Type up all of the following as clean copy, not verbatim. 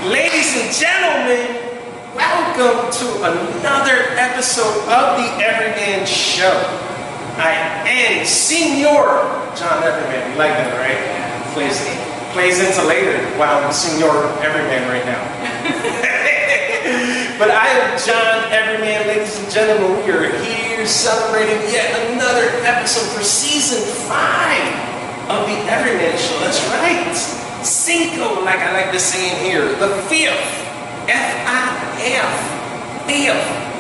Ladies and gentlemen, welcome to another episode of the Everyman Show. I am Senor John Everyman. You like that, right? Plays into later. Wow, I'm Senor Everyman right now. But I am John Everyman, ladies and gentlemen. We are here celebrating yet another episode for season 5 of the Everyman Show. That's right. Cinco, like I like to say in here. The fifth, F-I-F,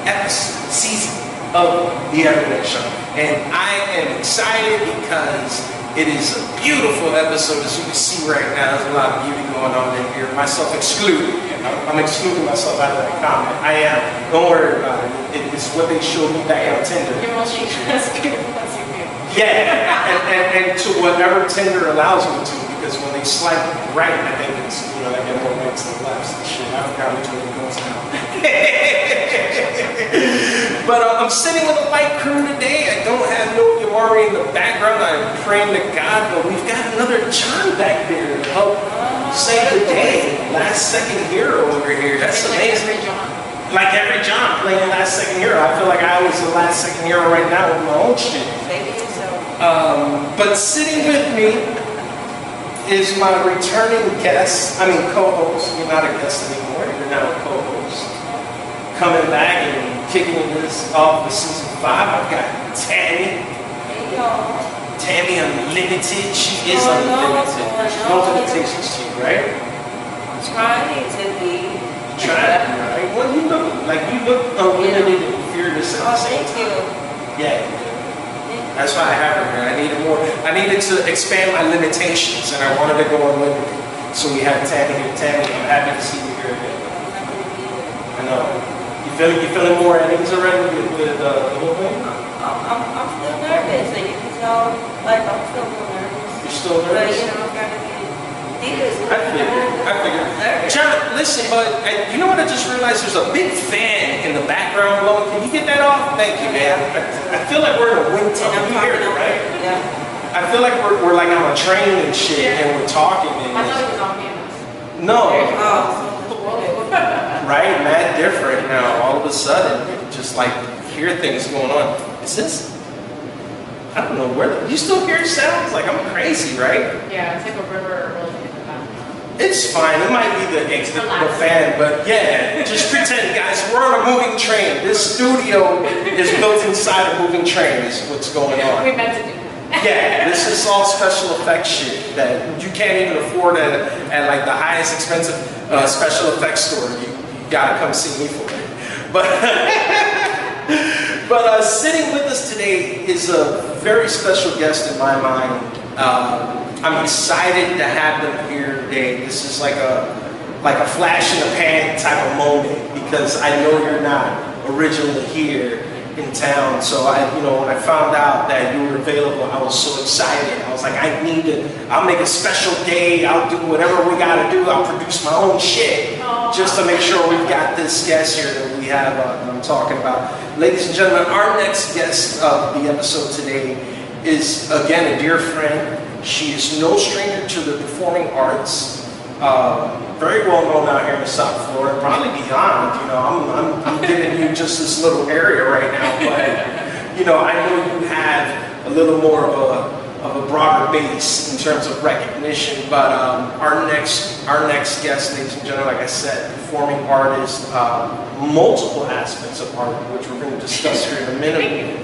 episode, season of the Everyman Show. And I am excited because it is a beautiful episode. As you can see right now, there's a lot of beauty going on in here, myself excluded. I'm excluding myself out of that comment. I am. Don't worry about it. It's what they showed me back on Tinder. You're most beautiful. Yeah, and to whatever Tinder allows me to, because when they swipe right, I think it's, I get more right to the left. So shit, I forgot which way it goes now. But I'm sitting with a light crew today. I don't have no Yamari in the background. I'm praying to God, but we've got another John back there to help save the day. Last second hero over here. That's amazing. Like every John playing last second hero. I feel like I was the last second hero right now with my own shit. But sitting with me is my returning guest. I mean co-host. You're not a guest anymore. You're now a co-host. Coming back and kicking this off with season 5. I've got Tammy. Hey y'all. Tammy Unlimited. She is unlimited. No limitations to you, right? Trying to be. Trying, right? Well, you look unlimited and fearless at the same Thank you. time. Yeah. That's why I have her here. I needed to expand my limitations, and I wanted to go unlimited. So we have Tammy here. Tammy, I'm happy to see you here again. I know. You feeling more at ease already with the whole thing? I'm still nervous. Like, you can tell, like, I'm still a little nervous. You're still nervous? But, I'm gotta be. I figured. John, listen, but you know what I just realized? There's a big fan in the background blowing. Can you get that off? Thank you, man. I feel like we're in a wind tunnel. You hear it, right? Yeah. I feel like we're like on a train and shit, and we're talking. And I thought it was on campus. No. Oh, Right? Mad different now. All of a sudden, just like hear things going on. Is this? I don't know where. You still hear sounds? Like I'm crazy, right? Yeah, it's like a river rolling in the back. It's fine. It might be the fan, but yeah, just pretend, guys. We're on a moving train. This studio is built inside a moving train. Is what's going on. We meant to do that. Yeah, this is all special effects shit that you can't even afford at like the highest expensive special effects store. You gotta come see me for it. But sitting with us today is a very special guest in my mind. I'm excited to have them here today. This is like a flash in the pan type of moment because I know you're not originally here in town. So when I found out that you were available, I was so excited. I was like, I'll make a special day. I'll do whatever we gotta do. I'll produce my own shit just to make sure we've got this guest here that we have I'm talking about. Ladies and gentlemen, our next guest of the episode today is, again, a dear friend. She is no stranger to the performing arts. Very well known out here in South Florida, probably beyond. I'm giving you just this little area right now, but I know you have a little more of a broader base in terms of recognition. But our next guest, ladies and gentlemen, like I said, performing artist, multiple aspects of art, which we're going to discuss here in a minute.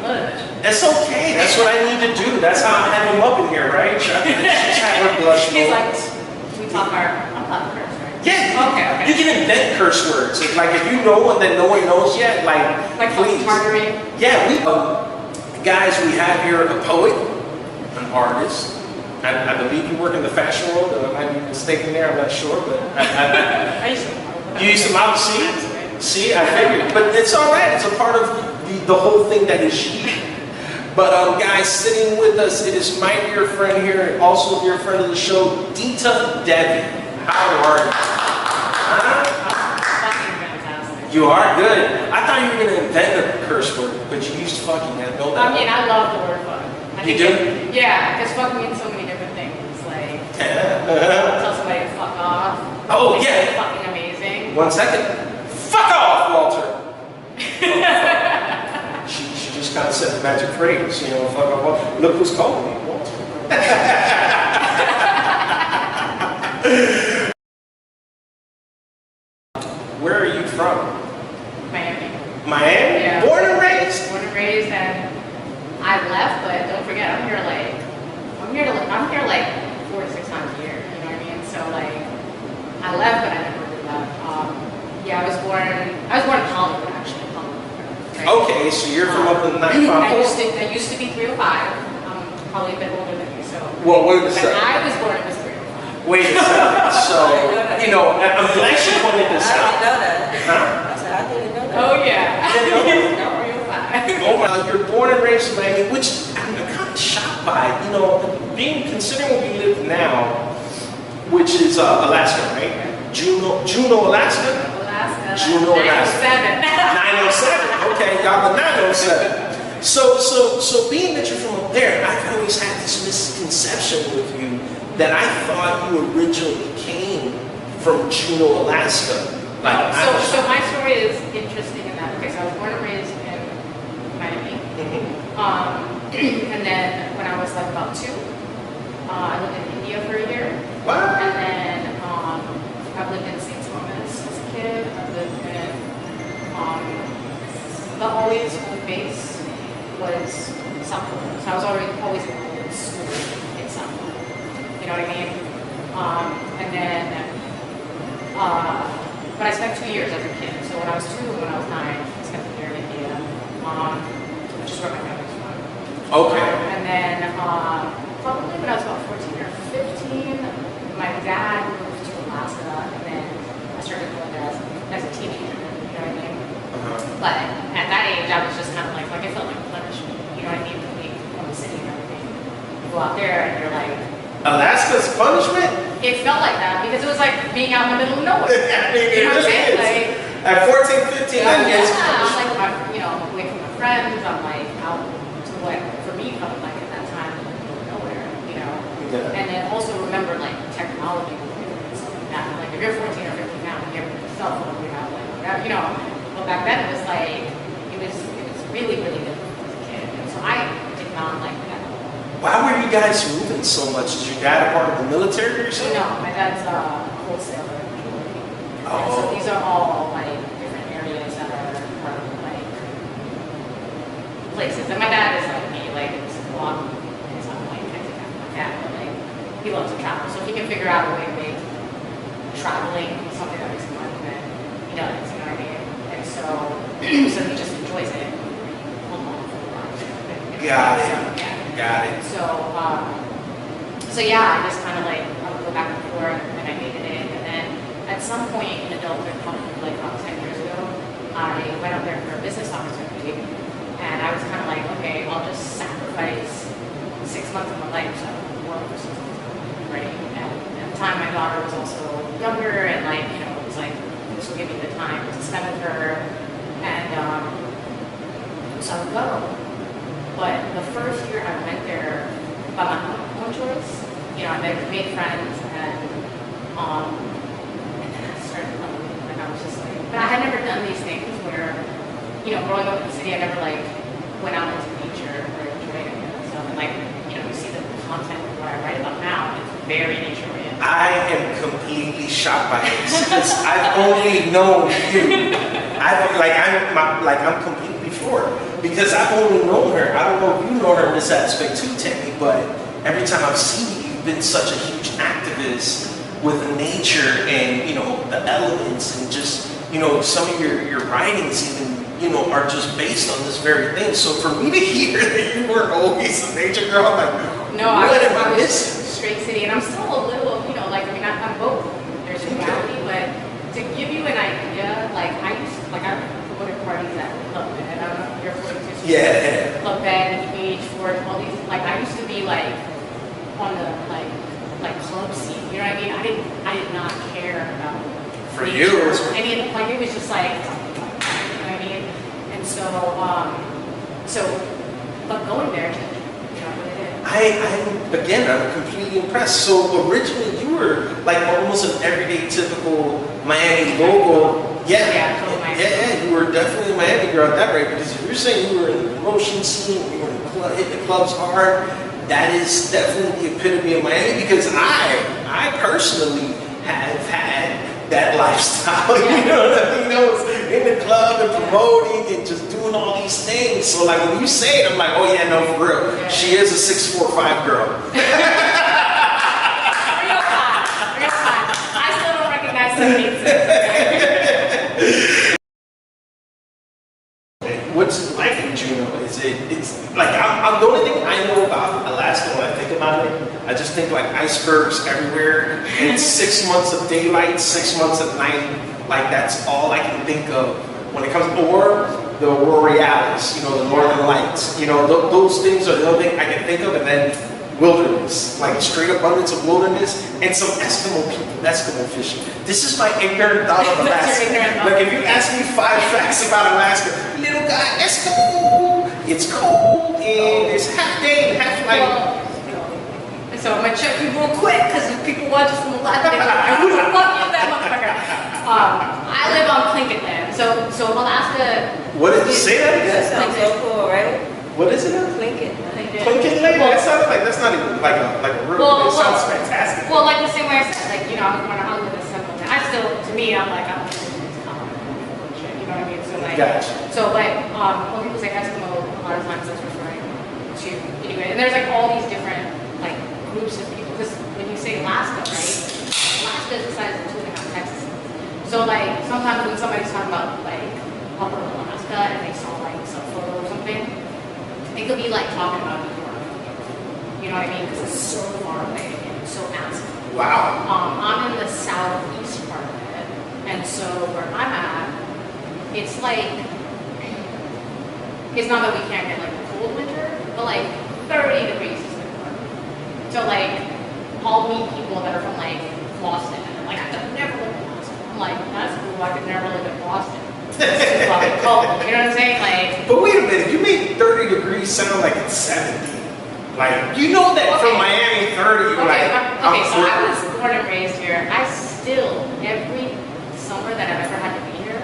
That's okay. That's what I need to do. That's how I have him up in here, right? She's had her blush He's like, moments. we talk I'm not curse, right? Yeah, Okay. You can invent curse words. Like if you know one that no one knows yet, Like please. margarine. Yeah, guys, we have here a poet, an artist. I believe you work in the fashion world. I might be mistaken there. I'm not sure, but I used to. you used to model. See, I figured, but it's all right. It's a part of the whole thing that is you. But guys, sitting with us, it is my dear friend here, and also a dear friend of the show, Dita Devi. How are you? Fucking fantastic. You are good. I thought you were gonna invent a curse word, but you used fucking. I know that. I mean, I love the word fuck. You do? Yeah, because fuck means so many different things. Like, tell somebody to fuck off. Oh, Like, yeah. Fucking amazing. 1 second. Fuck off, Walter. She just kind of said the magic phrase, fuck off, Walter. Look who's calling me, Walter. Where are you from? Miami. Miami? Yeah. Born and raised? Born and raised, and I left, but don't forget, I'm here like 4 to 6 times a year. You know what I mean? So like, I left, but I never really left. Yeah, I was born in Hollywood, actually. Right? Okay, so you're from up in the 95. I used to be 305. I'm probably a bit older than you, so. Well, wait a When second. I was born, it was 305. Wait a second. So, I'm glad she pointed this I out. didn't know that. Huh? I said, I didn't know that. Oh yeah. No, 305. Oh, well, you're born and raised in Miami, which I'm kind of shocked by. Considering where we live now, which is Alaska, right? Juneau, Alaska? Alaska. Juneau, Alaska. 907. 907. Okay, y'all the 907. So being that you're from up there, I've always had this misconception with you that I thought you originally came from Juneau, Alaska. So my story is interesting in that. Okay, so I was born and raised in Miami. And then when I was like about 2, I lived in India for a year. What? And then I've lived in St. Thomas as a kid. I've lived in the always home base was South Florida. So I was always in school in South Florida. You know what I mean? And then, but I spent 2 years as a kid. So when I was 2 and when I was 9, I spent a year in India, which is where my family's from. Okay. And then probably when I was about 14 or 15, my dad moved to Alaska, and then I started going there as a teenager. You know what I mean? But at that age, I was just kind of like I felt like punishment. You know what I mean? Being from the city and everything. You go out there and you're like. Alaska's punishment? It felt like that because it was like being out in the middle of nowhere. You know what I'm saying? Like, at 14, 15, that is I'm like, I'm away from my friends. I'm like out to what for me felt like at that time in the middle of nowhere. Yeah. And then also remember like technology and stuff like that. Like if you're 14 or 15 now, you have a cell phone, you have like whatever, But back then it was like it was really really difficult as a kid. And so I did not like that. Why were you guys moving so much? Is your dad a part of the military or something? No, my dad's a wholesaler. Oh. And so these are all like different areas that are like places. And my dad is like me, like it's a lot. It's not like my dad, but like he loves to travel. So if he can figure out a way to make traveling something that makes him money, then he does. You know what I mean? And so he just enjoys it. Got it. So, yeah. Got it. So yeah, I just kind of like I would go back and forth, and I hated it. And then at some point in adulthood, probably like about 10 years ago, I went out there for a business opportunity, and I was kind of like, okay, I'll just sacrifice 6 months of my life so I can work for 6 months, right? And at the time, my daughter was also younger, and like it was like this will give me the time to spend with her, and so I would go. But the first year I went there by my own choice, I made friends and then I started loving it. Like I was just like, but I had never done these things where, growing up in the city, I never like went out into nature or enjoyed it and stuff. And like, you see the content of what I write about now, it's very nature oriented. I am completely shocked by this because I've only known you. I'm completely floored. Because I've only known her. I don't know if you know her in this aspect too, Tammy, but every time I've seen you, you've been such a huge activist with nature and, the elements and just, some of your writings even, are just based on this very thing. So for me to hear that you weren't always a nature girl, I'm like, no, I was straight city, and I'm still a little, I'm both. There's reality, but to give you an idea, like I go to parties at Club Bed. I don't know if you're 42. Yeah. Club Bed, Beach, Fort, all these. Like I used to be like on the like club scene. You know what I mean? I did not care about. For you, it was. It was just like, you know what I mean? And so but going there, what it is. I'm completely impressed. So originally you were like almost an everyday typical Miami logo. Yeah, total Miami. yeah, you were definitely a Miami girl at that rate, because if you're saying you were in the promotion scene, you were in the club, hitting the clubs hard, that is definitely the epitome of Miami, because I personally have had that lifestyle, you know what I mean? I was in the club and promoting and just doing all these things. So like when you say it, I'm like, oh yeah, no, for real. She is a 6'4" girl. Real hot. I still don't recognize some names. What's it like in Juneau? It's like, the only thing I know about Alaska when I think about it, I just think like icebergs everywhere, and it's 6 months of daylight, 6 months of night. Like that's all I can think of when it comes, or the auroralis, you know, the northern lights. You know, those things are the only thing I can think of, and then wilderness, like straight abundance of wilderness, and some Eskimo people, Eskimo fishing. This is my ignorant thought of Alaska. Like if you ask me 5 facts about Alaska, little guy, Eskimo, it's cold, and it's half day and half night. So I'm gonna check you real quick, because if people watch us from Alaska, they're like, who the fuck is that motherfucker? I live on Plinkett Land, so Alaska. What did you say that That again? sounds so cool, right? What is it? Plinkett. Plinkett Lake? That sounded like, that's not even like a real, it sounds fantastic. Well, like the same way I said, like, you know, I was born out with a simple thing. I still, to me, I'm like, I'm bullshit, you know what I mean? So like, Gotcha. when people say Eskimo, a lot of times that's referring to, anyway, and there's like all these different, like, groups of people, because when you say Alaska, right, Alaska is the size of 2.5 Texas. So like, sometimes when somebody's talking about like, Upper Alaska, and they saw like some photo or something, it could be like talking about New York. You know what I mean? Because it's so far away and it's so massive. Wow. I'm in the southeast part of it, and so where I'm at, it's like, it's not that we can't get like a cold winter, but like 30 degrees is the norm. So like, I'll meet people that are from like Boston, and they're like, I've never lived in Boston. I'm like, that's cool, I could never live in Boston. It's too fucking cold. You know what I'm saying? Like, But wait a minute, you made 30 degrees sound like it's 70. Like, you know that from Miami 30, you're like, okay, so I was born and raised here. I still, every summer that I've ever had to be here,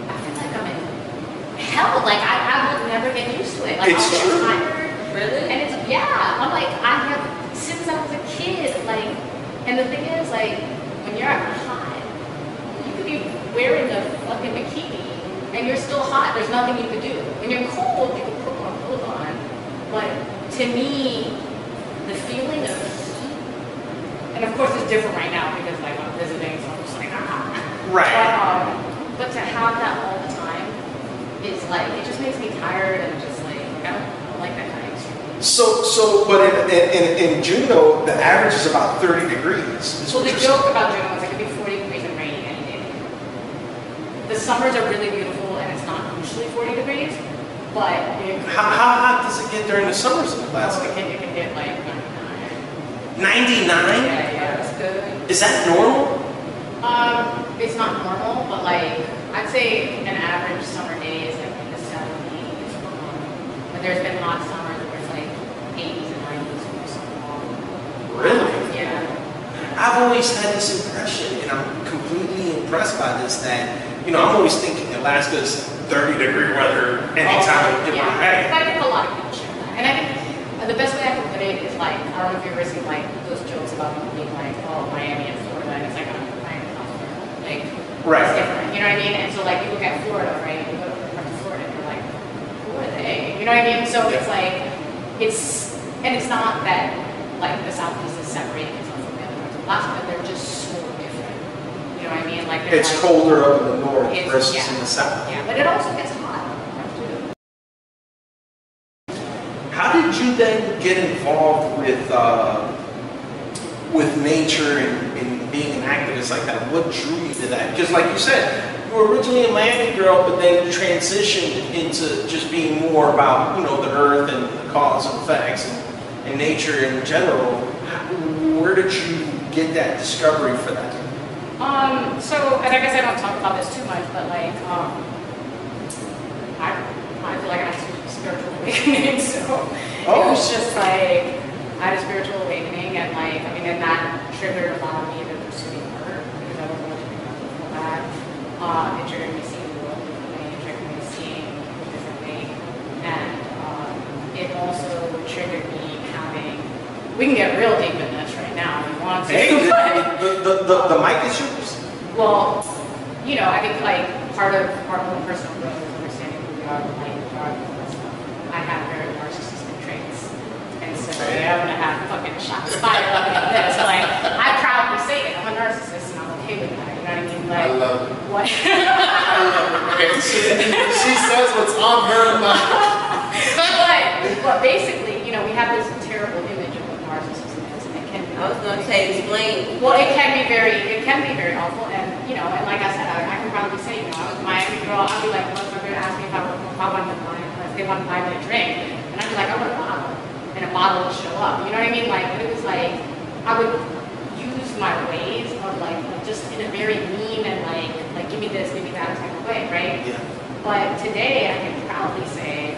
I feel like I'm in hell. Like, I will never get used to it. Like, It's I'll get true. tired. Really? And it's, yeah, I'm like, I have, since I was a kid, like, and the thing is, like, when you're hot, you could be wearing a fucking bikini, and you're still hot. There's nothing you could do. When you're cold, you can put more clothes on. But to me, the feeling of heat, and of course it's different right now because like I'm visiting, so I'm just like, ah. Right. But to have that all the time is like, it just makes me tired and just like, I don't like that kind of extreme. But in Juneau, the average is about 30 degrees. So the joke about Juneau is it could be 40 degrees and rainy any day. The summers are really beautiful and it's not usually 40 degrees, but How hot does it get during the summers in Alaska? it can get like 99. 99? Yeah, that's good. Is that normal? It's not normal, but like I'd say an average summer day is like in the 70s. But there's been hot summers where it's like 80s and 90s for so long. Really? Yeah. I've always had this impression, and I'm completely impressed by this, that, you know, I'm always thinking Alaska's 30-degree weather anytime in my head. But I think a lot of people share that. And I think the best way I can put it is like, I don't know if you've ever seen like those jokes about people being like, oh, Miami and Florida, and it's like, I'm Miami and Florida. Like, Right. it's different. You know what I mean? And so like, you look at Florida, right? You go to Florida, and you're like, who are they? You know what I mean? So it's like, and it's not that like the Southeast is separating itself from the other parts of Alaska, they're just so different. You know what I mean? Like, they're It's like, colder up in the north It's- versus yeah. in the south. Yeah, but it also gets hot too. How did you then get involved with nature and being an activist like that? What drew you to that? Because like you said, you were originally a Miami girl, but then you transitioned into just being more about, you know, the earth and the cause and effects and nature in general. Where did you get that discovery for that? So, and I guess I don't talk about this too much, but like, I feel like I had a spiritual awakening, so it was just like, I had a spiritual awakening, and like, I mean, and that triggered a lot of me to pursue art because I wasn't really comfortable with that. It triggered me seeing the world differently. It triggered me seeing it differently, and it also triggered me having. We can get real deep in this right now if you want to. Hey, the mic is yours. Well, you know, I think like part of personal growth is understanding who we are, like who we are, and all that stuff. I have very narcissistic traits, and so I'm gonna have fucking shots fired up at this. Like, I proudly say it. I'm a narcissist, and I'm okay with that. You know what I mean? Like, I love it. what? I love it. She says what's on her mind. but basically, you know, we have this terrible image of what narcissism is, and it can be. I was going to say, explain. Well, it can be very awful, and you know, and like I said, I can probably say, you know, I was a Miami girl. I'd be like, motherfucker, ask me if I wanted to buy, if they want to buy me a drink, and I'd be like, I want a bottle, and a bottle would show up. You know what I mean? Like, it was like I would use my ways of like just in a very mean and like give me this, give me that type of way, right? Yeah. But today, I can proudly say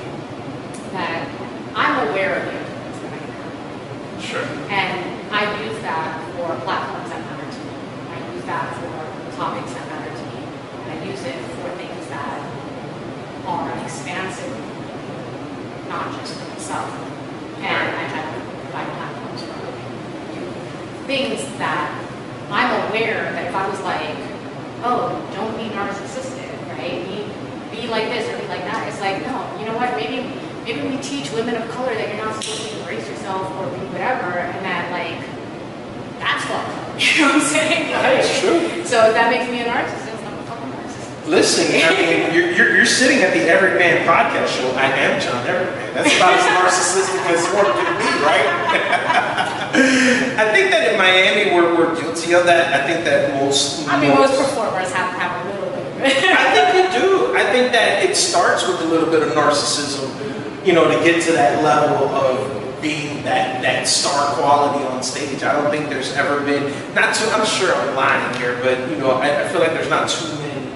that I'm aware of the influence that I have. Sure. And I use that for platforms that matter to me. I use that for topics that matter to me. And I use it for things that are expansive, not just for myself. And I try to provide platforms for other people to do things that I'm aware that if I was like, oh, don't be narcissistic, right? Be like this or be like that. It's like, no, you know what? Maybe we teach women of color that you're not supposed to embrace yourself or be whatever, and that like that's fucked up. You know what I'm saying? That's true. So if that makes me a narcissist, I'm a fucking narcissist. Listen, I mean, you're sitting at the Everyman podcast show. I am John Everyman. That's about as narcissistic as one can be, right? I think that in Miami we're guilty of that. I think that most performers have a little bit of it. I think we do. I think that it starts with a little bit of narcissism, you know, to get to that level of being that star quality on stage. I don't think there's ever been, I'm sure I'm lying here, but you know, I feel like there's not too many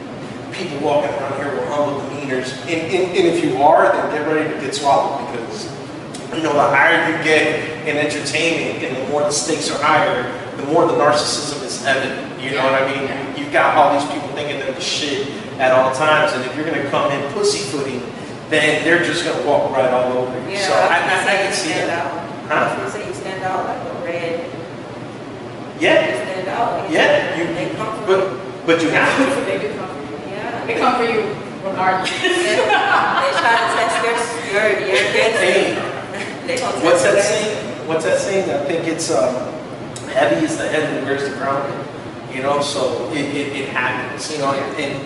people walking around here with humble demeanors. And if you are, then get ready to get swallowed, because you know, the higher you get in entertainment and the more the stakes are higher, the more the narcissism is evident. You know what I mean? Yeah. You've got all these people thinking they're the shit at all times, and if you're gonna come in pussyfooting, then they're just gonna walk right all over you. Yeah, So I can see stand that. out. Huh? I was going to say you stand out like a red. You Yeah, stand out. Like yeah. they come from But you have to. They do come for you. Yeah. They come for you regardless. They try to test your Hey, They gonna what's test that your saying? What's that saying? I think it's heavy is the head that wears the crown. You know, so it happens. You know,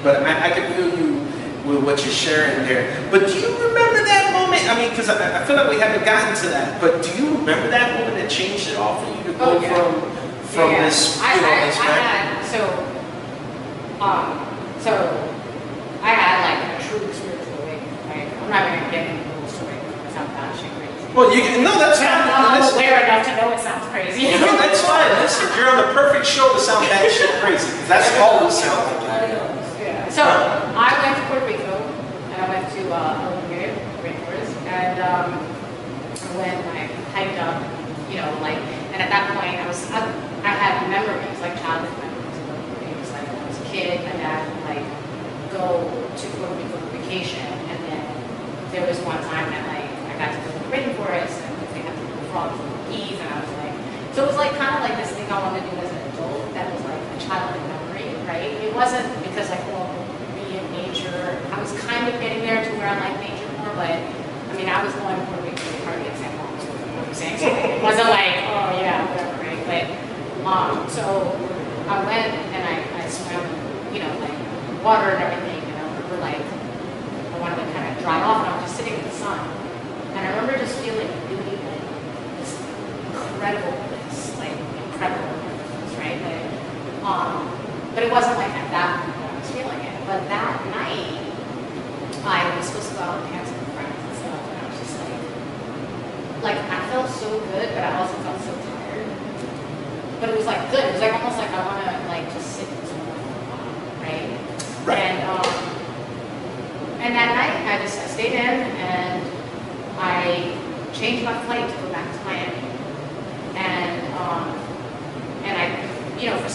but I can feel you with what you're sharing there. But do you remember that moment? I mean, because I feel like we haven't gotten to that. But do you remember that moment that changed it all for you to go from this, you know, this So I had like a true spiritual awakening. Like, I'm not going to get into the whole story because I'm not shit crazy. Well, that's fine. I'm Listen, aware enough to know it sounds crazy. no, that's fine. Listen, you're on the perfect show to sound that shit crazy, because that's all we sound like. Yeah. So I went to Puerto Rico and I went to Olympic rainforest, and when I hiked up, you know, like, and at that point I had memories, like childhood memories of Olympic. It was like when I was a kid, my dad would like go to Puerto Rico for vacation, and then there was one time that like I got to go to the rainforest and they had to go frogs and geese, and I was like, so it was like kind of like this thing I wanted to do as an adult that was like a childhood memory, right? It wasn't because like, oh, be in nature. I was kind of getting there to where I like nature more, but I mean, I was going to Puerto Rico to party at San Juan, so you know what I'm saying? So it wasn't like, oh yeah, whatever, right? But so I went and I swam, you know, like water and everything, and I remember like I wanted to kind of dry off, and I was just sitting in the sun, and I remember just feeling really like this incredible bliss, like incredible bliss, right? Like, but it wasn't like at that point that I was feeling it. But that night, I was supposed to go out and dance with friends and stuff, and I was just like I felt so good, but I also felt so tired. But it was like good. It was like almost like I want to like just sit in somewhere for a while, right? Right. And that night, I stayed in, and I changed my flight to go back to Miami, and I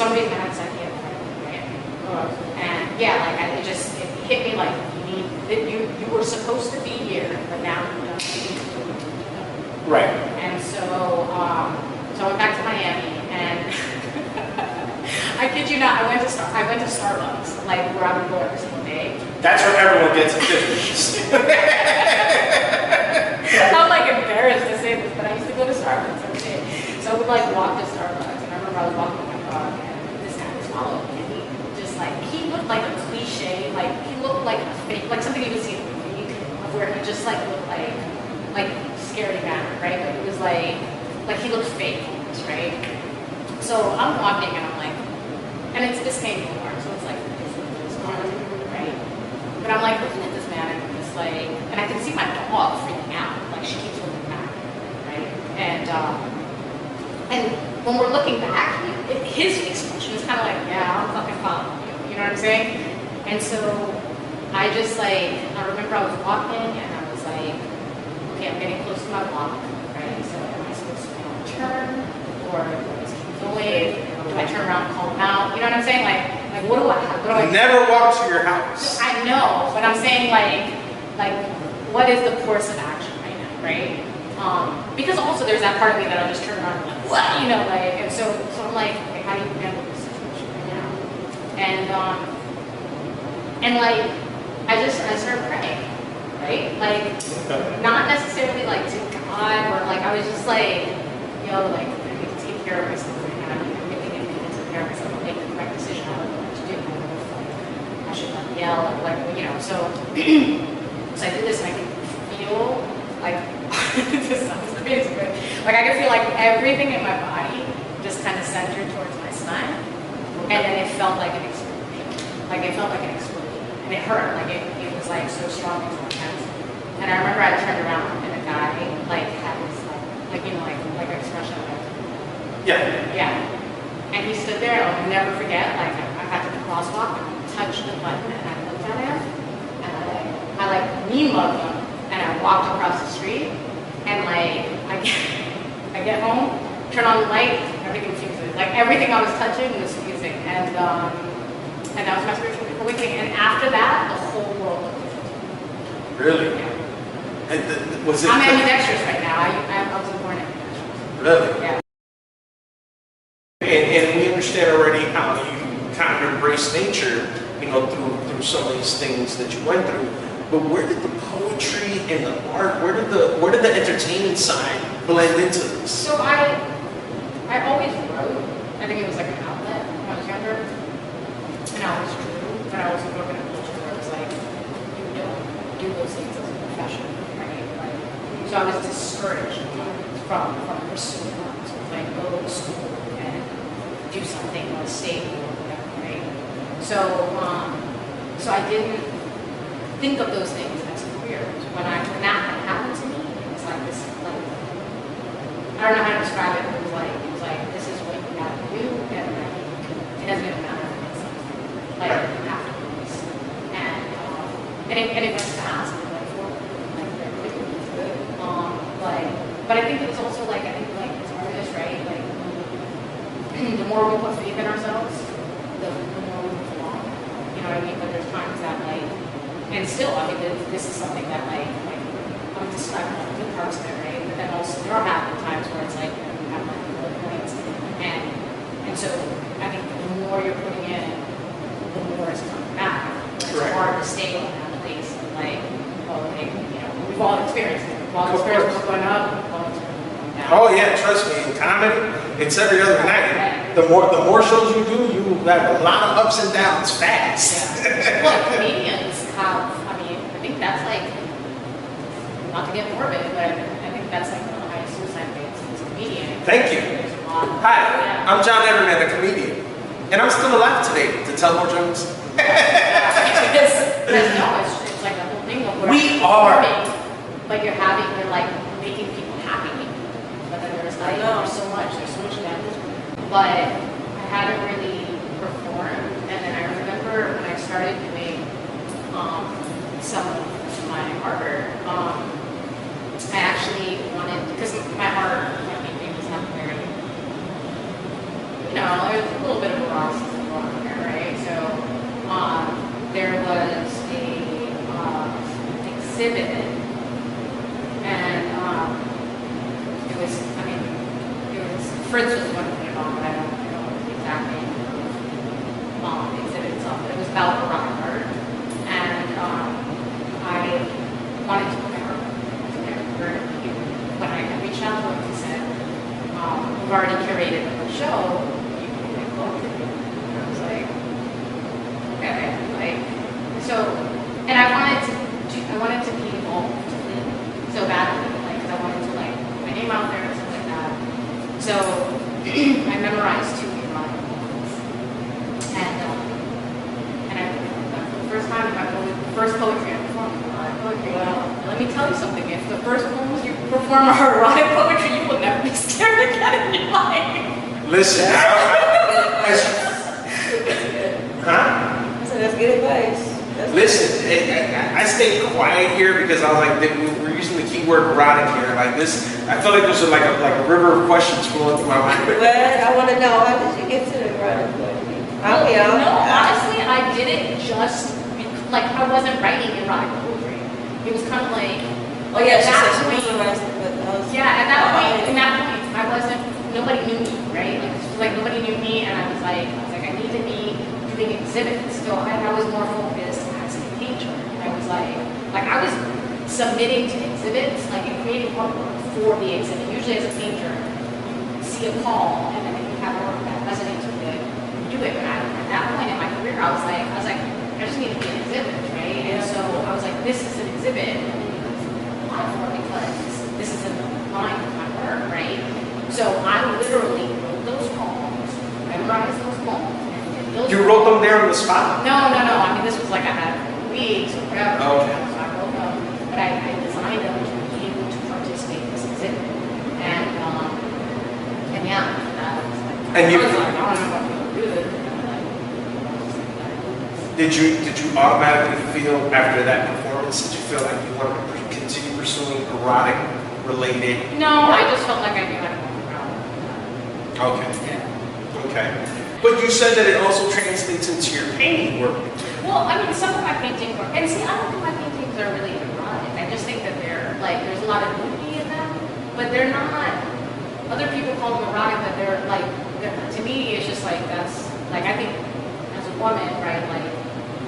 some reason I had this idea, right? And yeah, like it hit me like you were supposed to be here, but now you don't. Right. And so I went back to Miami, and I kid you not, I went to Starbucks, like where I would go every single day. That's where everyone gets epiphanies. I'm like embarrassed to say this, but I used to go to Starbucks every day. So I would like walk to Starbucks, and I remember I was walking with my dog, and this guy was following me, and he looked like a cliche, like he looked like a fake, like something you would see in a movie, of where he just like looked like scary manner, right? But it was like he looked fake almost, right? So I'm walking, and I'm like, and it's Biscayne Boulevard, so it's like this car, right? But I'm like looking at this man, and it's like, and I can see my dog freaking out, like she keeps looking back, right? And when we're looking back, his expression is kind of like, yeah, I'm fucking following you. You know what I'm saying? And so I just like, I remember I was walking, and I was like, okay, I'm getting close to my block, right? So am I supposed to turn, or do I just keep going? Do I turn around and call him out? You know what I'm saying? Like what do I have? What do I do? Never walk to your house. I know, but I'm saying like what is the course of action right now, right? Because also there's that part of me that I'll just turn around and like, what? You know, like, and so I'm like, how do you handle this situation right now? And like, I started praying, right? Like, not necessarily like to God, or like, I was just like, yo, like, I need to take care of myself right now. I really need to take care of myself and make the correct decision. I don't know what to do. I don't know if like, I should not yell or whatever, you know, so I did this, and I could feel like, this sounds crazy, but like I could feel like everything in my body just kind of centered towards my spine, and then it felt like an explosion. Like it felt like an explosion, and it hurt. Like it was like so strong and so intense. And I remember I turned around, and the guy like had this like you know like expression like yeah, and he stood there, and I'll never forget. Like I got to the crosswalk, touched the button, and I looked at him, and I like mean mugged him. And I walked across the street, and like I get home, turn on the light, everything was fusing. Like everything I was touching was fusing, and that was my spiritual awakening. And after that, the whole world looked different. Really? Yeah. And was it? I'm ambidextrous right now. I was born ambidextrous. Really? Yeah. And we understand already how you kind of embrace nature, you know, through some of these things that you went through. But where did the poetry and the art, where did the entertaining side blend into this? So I always wrote. I think it was like an outlet when I was younger, and I always drew. But I also grew up in a culture where it was like you don't do those things as a profession, right? Like, so I was discouraged from pursuing art. So like go to school and do something more stable or whatever, right? So I didn't think of those things as careers. When that happened to me, it was like this, like, I don't know how to describe it, but it was like this is what you have to do, and like, it doesn't even matter if it's something. Like, you have to do this. And it went fast, and it went forward, like, very quickly, it was good. But I think it was also like, as artists, right, like, the more we put faith in ourselves, the more we move along. You know what I mean? But there's times that, like, and still, I mean, this is something that, like I'm describing all the good parts of it, right? But then also there are times where it's like, you have like low points. And so I think the more you're putting in, the more it's coming back. It's hard to stay on that place of like, oh, okay, you know, we've all experienced it. We've all experienced what's going up, we've all experienced what's going down. Oh yeah, trust me, in comedy, it's every other night. The more shows you do, you have a lot of ups and downs fast. Yeah. Well, comedians have, I mean, I think that's like, not to get morbid, but I think that's like one of the highest suicide rates as a comedian. Thank you. Hi, I'm John Everman, a comedian, and I'm still alive today to tell more jokes. Because no, it's like the whole thing of what We are. Like you're like making people happy, but then there's like there's so much damage. But I hadn't really performed, and then I remember when I started doing some of my harder, I actually wanted, because my art, my painting was not very, you know, it was a little bit of a raw exhibit, and it was, I mean, it was, Fritz was the one who put it on, but I don't know the exact name of the exhibit itself, but it was about erotic art, and I wanted to put my art there. When I reached out to him, he said, we've already curated the show, you can make poetry. And I was like, okay, like, so, and I wanted to be involved so badly, like, because I wanted to, like, put my name out there and stuff like that. So, I memorized 2 erotic poems. And I, for the first time, the first poetry I performed, erotic poetry. Well, let me tell you something, if the first poems you perform are erotic poetry, you will never be scared again in your life. Listen, huh? So that's good advice. Listen, I stayed quiet here because I was like, we're using the keyword erotic here. Like this, I feel like there's like a river of questions flowing through my mind. Well, I want to know, how did you get to the erotic poetry? No, honestly, I did it just, like, I wasn't writing erotic poetry. It was kind of like, Oh yeah, at she that said she point, memorized it, but I was. yeah, at that point, I wasn't, nobody knew me, right? Like, it's like nobody knew me, and I was like, I need to be doing exhibits. So I was more focused as a painter. And I was like I was submitting to exhibits, like, and creating artwork for the exhibit. Usually as a painter, you see a call, and then if you have work that resonates with it, you do it. But at that point in my career, I was like, I just need to be an exhibit, right? And so I was like, this is an exhibit. For because this is in line with my work, right? So I literally wrote those poems, memorized those poems, and those. You wrote them there on the spot? No. I mean, this was like I had weeks or whatever. Oh. So I wrote them, but I designed them to be able to participate in this exhibit, and yeah, that was like. And you. I was like, I don't know what to do with it. Did you automatically feel after that performance? Did you feel like you wanted to continue pursuing erotic related? No, I just felt like I knew how to walk around. Okay. Yeah. Okay. But you said that it also translates into your painting work. Well, I mean, some of my paintings are, and see, I don't think my paintings are really erotic. I just think that they're, like, there's a lot of nudity in them, but they're not, other people call them erotic, but they're, like, to me, it's just like, that's, like, I think, as a woman, right, like,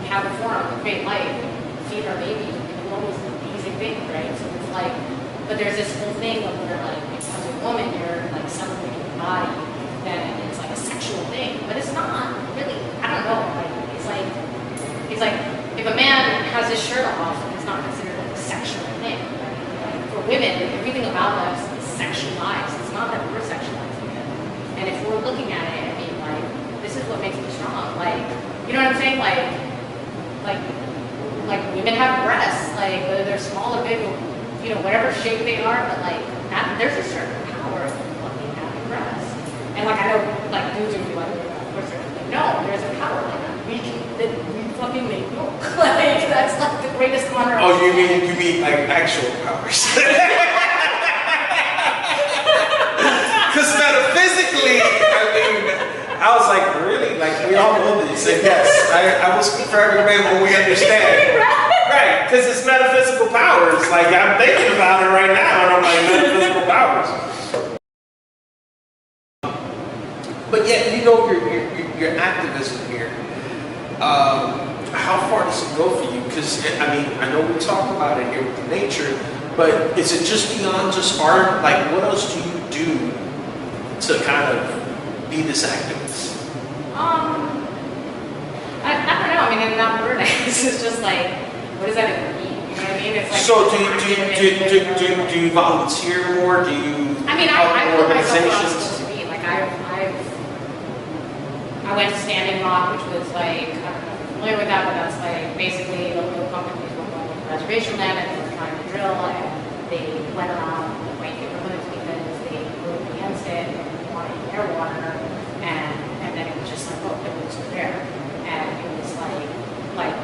we have a form to create life, feed our babies, it's always an easy thing, right? So it's like, but there's this whole thing of where, like, as a woman, you're, like, celebrating your body, then it's like a sexual thing, but it's not really, I don't know, like, it's like, if a man has his shirt off, it's not considered like a sexual thing. Like, for women, everything about us is sexualized. It's not that we're sexualizing it. And if we're looking at it and being like, this is what makes me strong, like, you know what I'm saying? Like women have breasts, like, whether they're small or big, you know, whatever shape they are, but like, that, there's a certain power of fucking having breasts. And like, I know, like, dudes would be like, no, there's a power like that. We fucking make milk. Like, that's like the greatest honor. Oh, you mean like actual powers? Because metaphysically, I mean, I was like, really? Like, we all know this. And yes, I will speak for every man when we understand. Right, because it's metaphysical powers. Like, I'm thinking about it right now, and I'm like, metaphysical powers. But yet, you know, your activism here. How far does it go for you? Because, I mean, I know we talk about it here with nature, but is it just beyond just art? Like, what else do you do to kind of be this activist? I don't know. I mean, in that word, it's just like, what does that even mean? You know what I mean? It's like. So, do you volunteer more? Do you I mean, help I put myself where I'm organizations? supposed to be. Like, I went to Standing Rock, which was like, I don't know if you're familiar with that, but that's like basically the local companies were going to reservation land and they were trying to drill, and they went around the white neighborhoods because they voted against it and wanted air water, and then it was just like, oh, it was there. And it was like,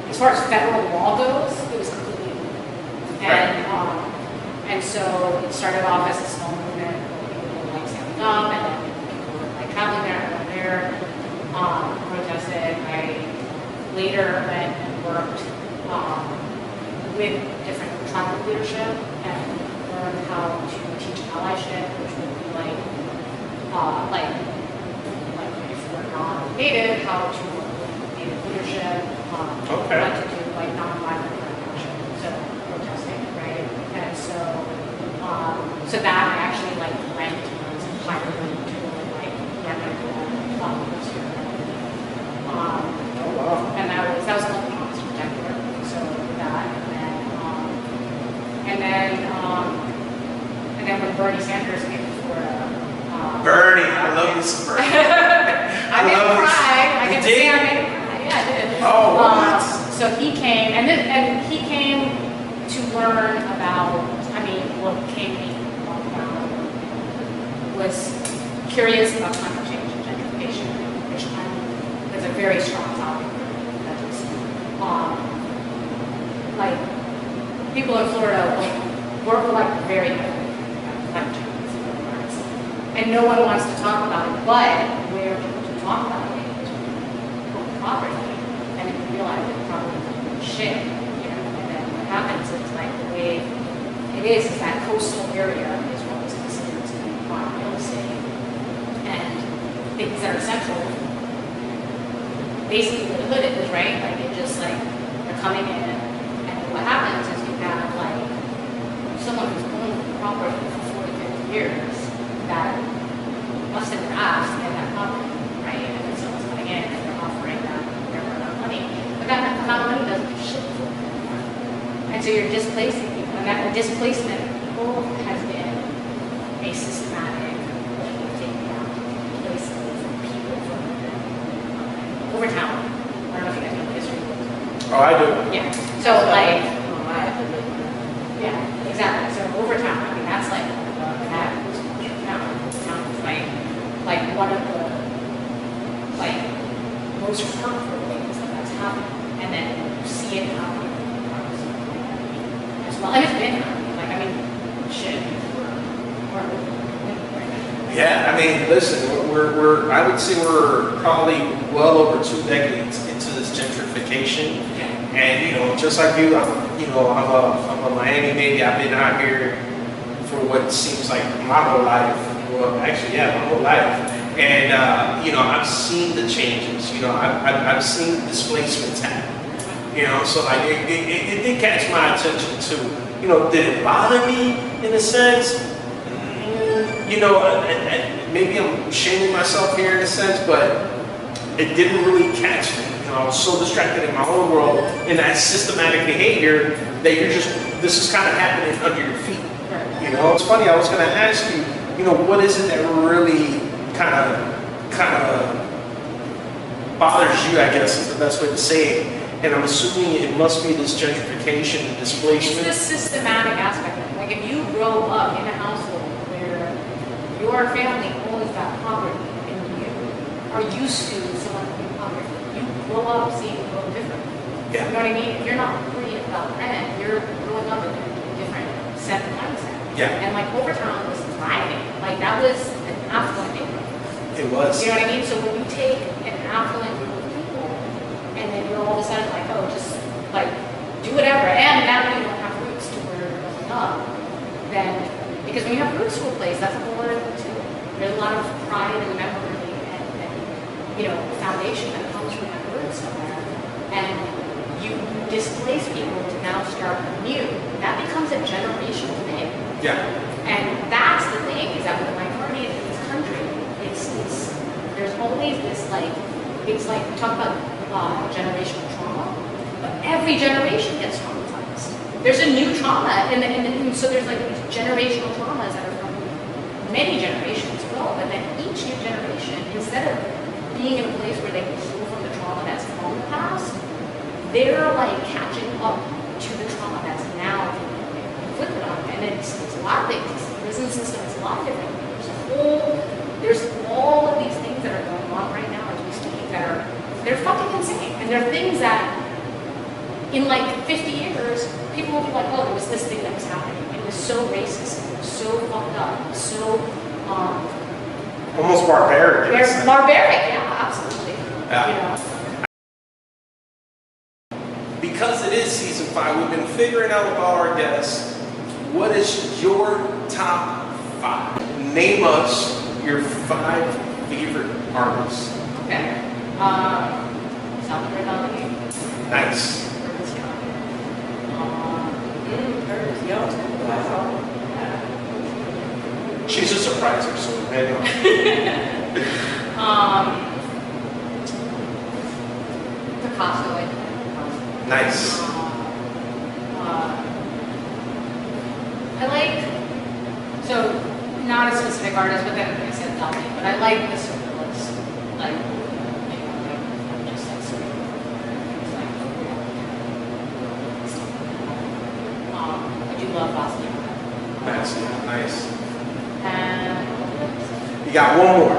as far as federal law goes, it was completely new. And so it started off as a small movement, people were like standing up, and then people were like traveling there and went there, protested. I later went and worked with different tribal leadership and learn how to teach allyship, which would be like if we're not native, how to work with native leadership, Okay. what to do like nonviolent action, so protesting, right? And so that I actually like went towards higher than to like get my followers here. Oh, wow. And that was called the Promise Protector. So that, and then when Bernie Sanders came to Florida. Bernie, I love you some Bernie. I didn't cry. I You get to did? say I made him cry. Yeah, I did. Oh, what? So he came, and he came to learn about. I mean, what came to me was curious about climate change and gentrification, which is a very strong topic. That is, like people in Florida work like very heavily about climate change. And no one wants to talk about it, but where people to talk about it is property. And if you realize it probably shit, you know, and then what happens is like the way it is that coastal area is what was considered to be prime real estate. And things that are central, basically the hood is, right? Like it just like they're coming in, and what happens is you have like someone who's owned the property for 40, 50 years that must have been asked to get that property, right? And then someone's coming in and they're offering them their amount of money, but that amount of money doesn't do shit for them anymore. And so you're displacing people, and that displacement of people has been a systematic taking out places and people from over town. I don't know if you guys know the history of it. Oh, I do. Yeah. So like, yeah, exactly. So over town, I mean that's like that town is like one of the like most hurtful things that's happening, and then you see it happening as well. And it's been happening. Like I mean, shit. Yeah, I mean, listen, we're I would say we're probably well over 2 decades into this gentrification. And, you know, just like you, I'm a Miami baby. I've been out here for what seems like my whole life. Well, actually, yeah, my whole life. And, you know, I've seen the changes. You know, I've seen displacements happen. You know, so like it did catch my attention too. You know, did it bother me in a sense? You know, and maybe I'm shaming myself here in a sense, but it didn't really catch me. You know, I was so distracted in my own world in that systematic behavior that you're just, this is kind of happening under your feet. You know, it's funny, I was going to ask you, you know, what is it that really kind of bothers you, I guess is the best way to say it. And I'm assuming it must be this gentrification and displacement. It's the systematic aspect of it. Like if you grow up in a household where your family owns that property and you are used to someone owning property, you grow up seeing the world differently. Yeah. You know what I mean? If you're not worried about rent, you're growing up in a different set of mindset. Yeah. And like Overtown was thriving. Like that was an affluent neighborhood. It was. You know what I mean? So when you take an affluent group of people and then you're all of a sudden like, oh, just like do whatever, and now you don't have roots to where you're growing up, then because when you have roots to a place, that's a whole other thing too. There's a lot of pride and memory and you know, foundation that comes from that roots somewhere. And you displace people to now start new. That becomes a generational thing. Yeah. And that's the thing, is that with the minority in this country, there's always this like, it's like we talk about generational trauma, but every generation gets traumatized. There's a new trauma, and so there's like these generational traumas that are from many generations ago, but then each new generation, instead of being in a place where they can heal from the trauma that's from the past, they're like catching up to the trauma that's now inflicted on them. And it's a lot of things. It's the prison system, it's a lot of different things. There's all of these things that are going on right now as we speak that they're fucking insane. And they're things that in like 50 years, people will be like, oh, there was this thing that was happening. It was so racist, it was so fucked up, it was so Almost barbaric. in a sense. barbaric, yeah, absolutely. Yeah. You know? Because it is 5. We've been figuring out about our guests. What is your top 5? Name us your 5 favorite artists. Okay. Salvador Dali. Nice. Curtis Young. Curtis Young. Wow. She's a surpriser, so anyway. Picasso, I think. Nice. I like, so not a specific artist, but then I said Dali, but I like the surrealists, like, just like surreal, things like, I do love Boston. Nice. Nice. And, You got one more.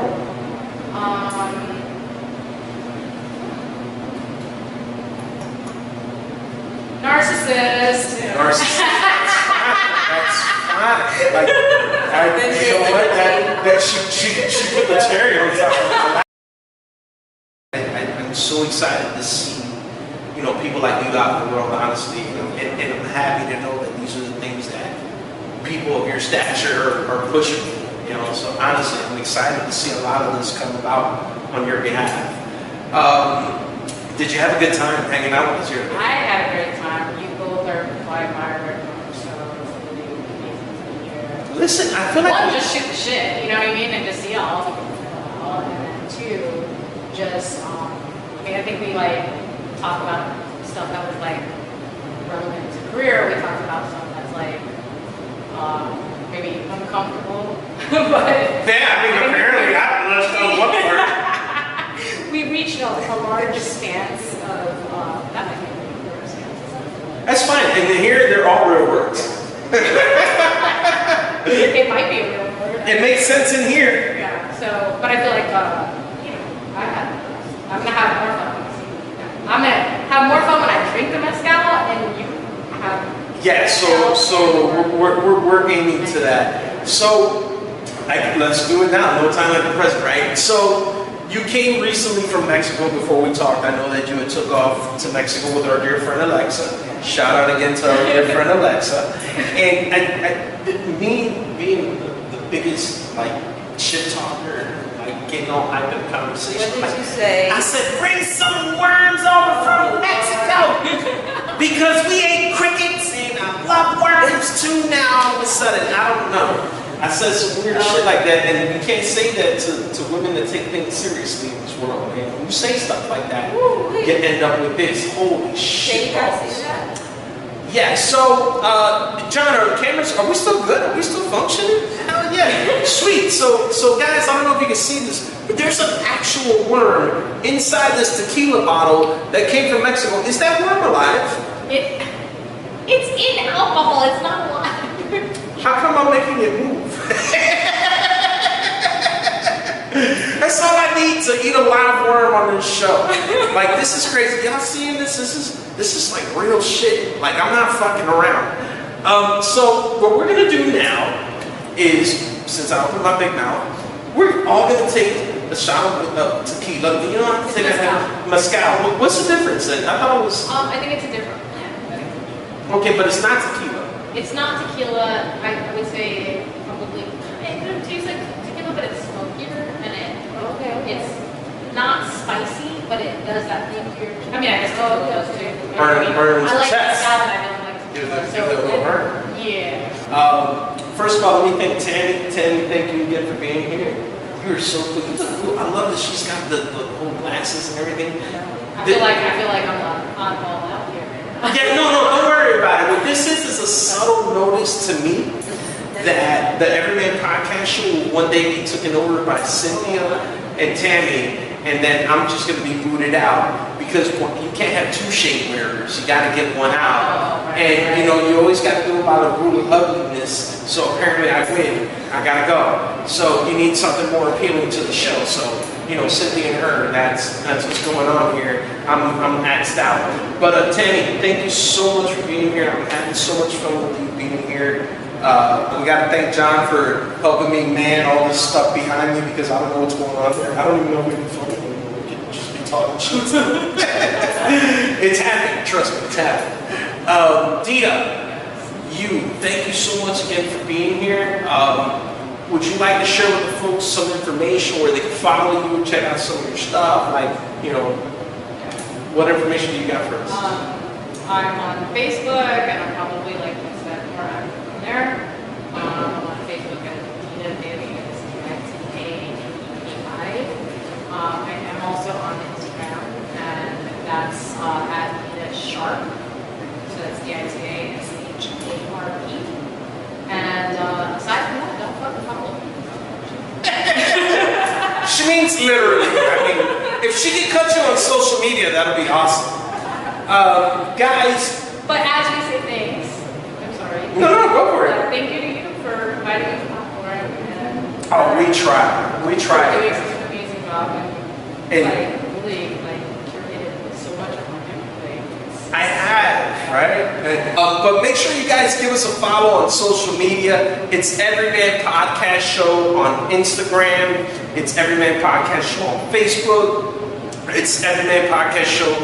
Narcissist. Narcissist. That's fine. Like, you know what? That she put the cherry on top of it. I'm so excited to see, you know, people like you out in the world, honestly. You know, and I'm happy to know that these are the things that people of your stature are pushing for. You know, so honestly, I'm excited to see a lot of this come about on your behalf. Did you have a good time hanging out with us here? I had a great time. You both are quite my record, so it's really amazing to be here. Listen, I feel like One, just shoot the shit, you know what I mean, and just see y'all. And then 2, just I think we like talk about stuff that was like relevant to career. We talked about stuff that's like maybe uncomfortable, but yeah, I mean, apparently, let's know what part. we reached a large stance of that might be a real stance. That's fine. And here, they're all real words. It might be a real word. It makes sense in here. Yeah. So, but I feel like you know, I'm gonna have more fun. I'm gonna have more fun when I drink the mezcal, and you have. Yeah. So we're aiming to that. So let's do it now. No time like the present, right? So. You came recently from Mexico before we talked. I know that you had took off to Mexico with our dear friend Alexa. Shout out again to our dear friend Alexa. And me being the biggest like shit talker, like getting all hyped in conversation. What did you say? I said, bring some worms over from Mexico because we ate crickets and I love worms too. Now all of a sudden, I don't know. I said some weird shit like that, and you can't say that to women that take things seriously in this world, man. When you say stuff like that, you end up with this. Holy shit. Can you guys see that? Yeah, so, John, are cameras, are we still good? Are we still functioning? Hell yeah. Sweet. So guys, I don't know if you can see this, but there's an actual worm inside this tequila bottle that came from Mexico. Is that worm alive? It's in alcohol. It's not alive. How come I'm making it move? That's all I need to eat a live worm on this show. Like, this is crazy. Y'all seeing this? This is like real shit. Like, I'm not fucking around. So what we're gonna do now is, since I opened my big mouth, we're all gonna take a shot of tequila. You don't have to take a mezcal. What's the difference then? I thought it was. I think it's a different blend. Okay, but it's not tequila. It's not tequila. I would say probably it tastes like tequila, but it's smokier and it's not spicy, but it does that thing here. I mean, I guess it does too. Burns I like chest. mezcal and I don't like tequila. Give it a little burn. Yeah. First of all, let me thank Tammy. Tammy, thank you again for being here. You are so cool. You look cool. I love that she's got the whole glasses and everything. I feel like I'm on all out here. Yeah, no, don't worry about it. What this is a subtle notice to me that the Everyman podcast show will one day be taken over by Cynthia and Tammy, and then I'm just going to be booted out because you can't have 2 shade wearers. You got to get one out. And, you know, you always got to do about a rule of ugliness. So apparently I win. I got to go. So you need something more appealing to the show. So, you know, Cynthia and her, that's what's going on here. I'm axed out. But Tammy, thank you so much for being here. I'm having so much fun with you being here. We got to thank John for helping me man all this stuff behind me because I don't know what's going on there. I don't even know who you're filming. We could just be talking shit. It's happening. Trust me, it's happening. Dita, thank you so much again for being here. Would you like to share with the folks some information where they can follow you, check out some of your stuff? Like, what information do you got for us? I'm on Facebook, and I'm probably like spend more active on there. I'm on Facebook as Dita Devi, it's DITADEVI. I am also on Instagram, and that's at Dita Sharp. So that's DITASHARP. And aside from that, don't fucking follow me. She means literally. I mean, if she can cut you on social media, that'll be awesome. Guys. But as we say thanks, I'm sorry. No, go for it. Thank you to you for inviting me to the platform. And we try. We try. Doing such an amazing job and really curated so much of my thing. I have, right? But make sure you guys give us a follow on social media. It's Everyman Podcast Show on Instagram. It's Everyman Podcast Show on Facebook. It's Everyman Podcast Show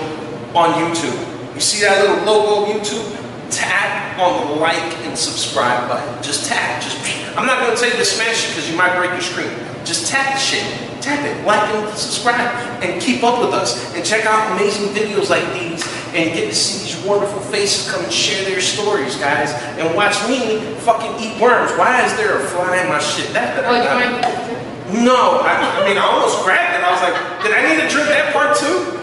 on YouTube. You see that little logo of YouTube? Tap on the like and subscribe button. Just tap. I'm not going to tell you to smash it because you might break your screen. Just tap the shit. Tap it, like and subscribe, and keep up with us. And check out amazing videos like these, and get to see these wonderful faces come and share their stories, guys. And watch me fucking eat worms. Why is there a fly in my shit? No, I mean, I almost grabbed it. I was like, did I need to drink that part too?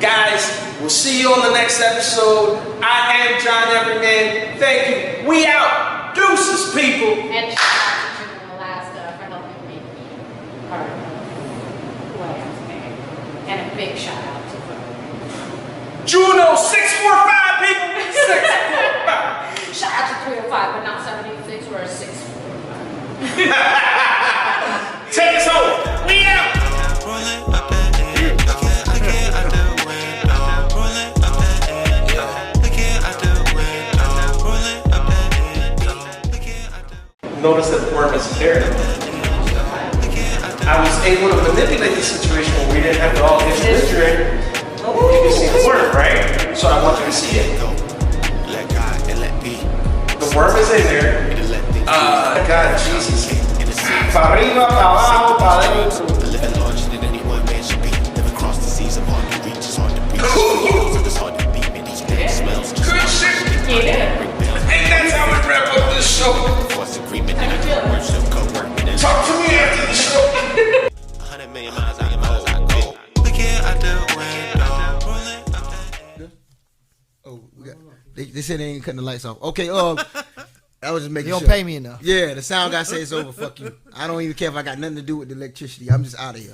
Guys, we'll see you on the next episode. I am John Everyman. Thank you. We out. Deuces, people. And shout out to Jim in Alaska for helping me be part of who I am today. And a big shout out to Juno 645, people. 645. shout out to 305, but not 76 or 645. Take us home. We out. Notice that the worm isn't there. I was able to manipulate the situation where we didn't have to all get refrigerated. You can see the worm, right? So I want you to see it. The worm is in there. God, Jesus. Pa arriba, pa abajo, pa adentro. Good shit. And that's how we wrap up this show. Talk to me after the show. 100 million miles out your miles I go. Looking out the window. Oh, they said they ain't cutting the lights off. Okay, I was just making You sure. don't pay me enough. Yeah, the sound guy says it's over. Fuck you. I don't even care if I got nothing to do with the electricity. I'm just out of here.